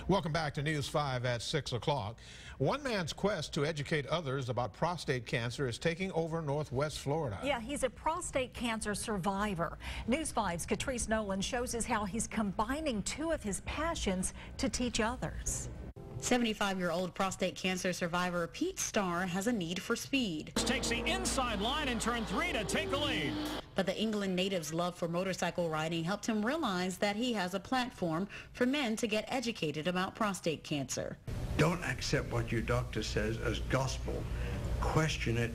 Welcome back to News 5 at 6 o'clock. One man's quest to educate others about prostate cancer is taking over Northwest Florida. Yeah, he's a prostate cancer survivor. News 5's Katrice Nolan shows us how he's combining two of his passions to teach others. 75-year-old prostate cancer survivor Pete Starr has a need for speed. Takes the inside line in turn 3 to take the lead. But the England native's love for motorcycle riding helped him realize that he has a platform for men to get educated about prostate cancer. Don't accept what your doctor says as gospel. Question it.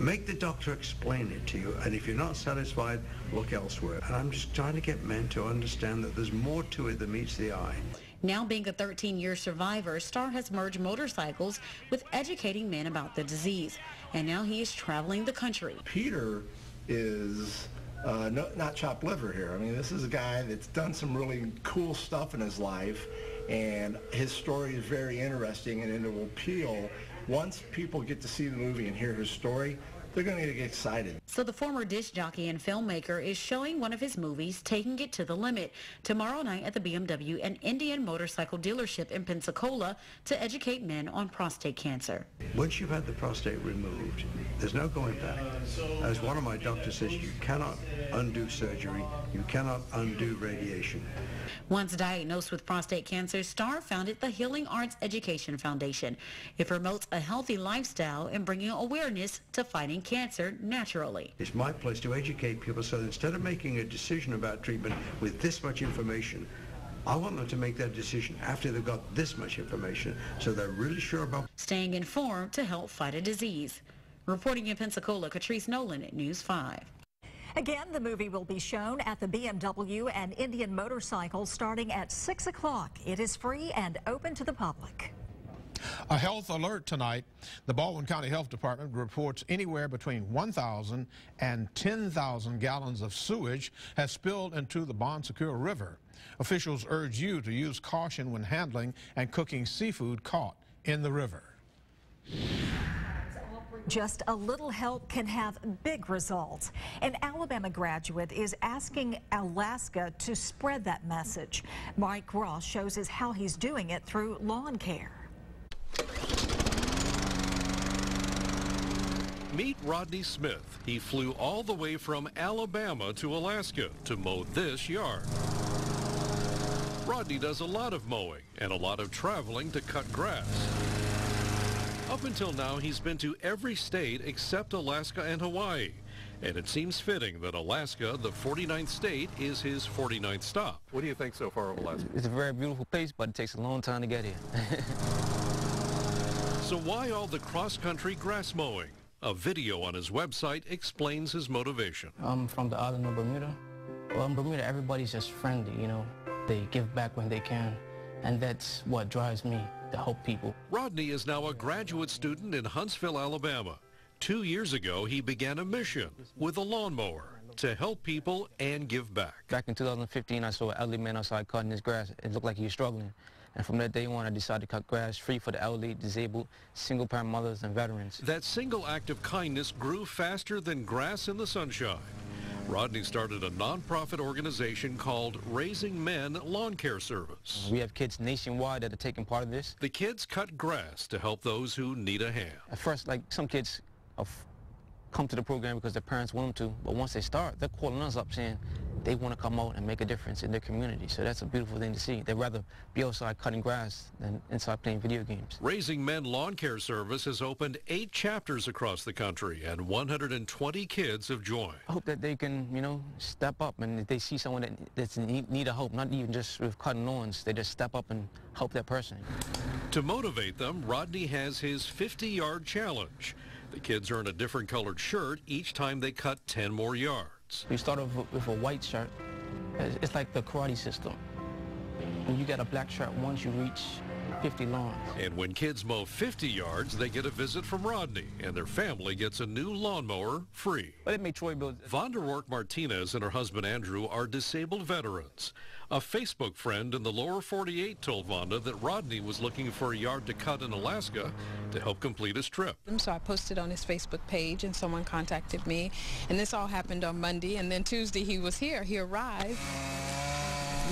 Make the doctor explain it to you, and if you're not satisfied, look elsewhere. And I'm just trying to get men to understand that there's more to it than meets the eye. Now being a 13-year survivor, Starr has merged motorcycles with educating men about the disease. And now he is traveling the country. Peter is not chopped liver here. I mean, this is a guy that's done some really cool stuff in his life, and his story is very interesting, and it will appeal. Once people get to see the movie and hear his story, they're going to get excited. So the former disc jockey and filmmaker is showing one of his movies, Taking It to the Limit, tomorrow night at the BMW and Indian motorcycle dealership in Pensacola to educate men on prostate cancer. Once you've had the prostate removed, there's no going back. As one of my doctors says, you cannot undo surgery, you cannot undo radiation. Once diagnosed with prostate cancer, Starr founded the Healing Arts Education Foundation. It promotes a healthy lifestyle and bringing awareness to fighting cancer naturally. It's my place to educate people so that instead of making a decision about treatment with this much information, I want them to make that decision after they've got this much information, so they're really sure about staying informed to help fight a disease. Reporting in Pensacola, Katrice Nolan at News 5. Again, the movie will be shown at the BMW and Indian Motorcycle starting at 6 o'clock. It is free and open to the public. A health alert tonight. The Baldwin County Health Department reports anywhere between 1,000 and 10,000 gallons of sewage has spilled into the Bon Secours River. Officials urge you to use caution when handling and cooking seafood caught in the river. Just a little help can have big results. An Alabama graduate is asking Alaska to spread that message. Mike Ross shows us how he's doing it through lawn care. Meet Rodney Smith. He flew all the way from Alabama to Alaska to mow this yard. Rodney does a lot of mowing and a lot of traveling to cut grass. Up until now, he's been to every state except Alaska and Hawaii. And it seems fitting that Alaska, the 49th state, is his 49th stop. What do you think so far of Alaska? It's a very beautiful place, but it takes a long time to get here. So why all the cross-country grass mowing? A video on his website explains his motivation. I'm from the island of Bermuda. Well, in Bermuda, everybody's just friendly, you know. They give back when they can, and that's what drives me, to help people. Rodney is now a graduate student in Huntsville, Alabama. 2 years ago, he began a mission with a lawnmower to help people and give back. Back in 2015, I saw an elderly man outside cutting his grass. It looked like he was struggling. And from that day on, I decided to cut grass free for the elderly, disabled, single-parent mothers, and veterans. That single act of kindness grew faster than grass in the sunshine. Rodney started a nonprofit organization called Raising Men Lawn Care Service. We have kids nationwide that are taking part of this. The kids cut grass to help those who need a hand. At first, like, some kids come to the program because their parents want them to, but once they start, they're calling us up saying they want to come out and make a difference in their community. So that's a beautiful thing to see. They'd rather be outside cutting grass than inside playing video games. Raising Men Lawn Care Service has opened 8 chapters across the country, and 120 kids have joined. I hope that they can, you know, step up, and if they see someone that's in need of help, not even just with cutting lawns, they just step up and help that person. To motivate them, Rodney has his 50-yard challenge. The kids earn a different colored shirt each time they cut 10 more yards. We start off with a white shirt. It's like the karate system. When you get a black shirt, once you reach 50 lawns. And when kids mow 50 yards, they get a visit from Rodney, and their family gets a new lawnmower free. But it made Troy build. Vonda Rourke Martinez and her husband Andrew are disabled veterans. A Facebook friend in the lower 48 told Vonda that Rodney was looking for a yard to cut in Alaska to help complete his trip. So I posted on his Facebook page, and someone contacted me, and this all happened on Monday, and then Tuesday he was here. He arrived.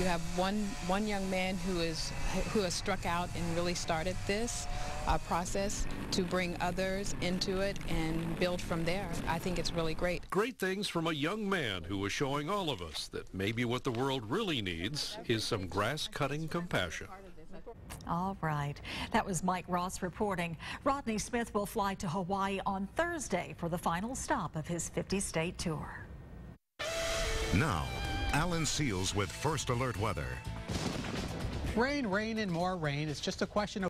You have one young man who has struck out and really started this process to bring others into it and build from there. I think it's really great. Great things from a young man who is showing all of us that maybe what the world really needs is some grass-cutting compassion. All right. That was Mike Ross reporting. Rodney Smith will fly to Hawaii on Thursday for the final stop of his 50-state tour. Now, Alan Seals with First Alert Weather. Rain, rain, and more rain. It's just a question of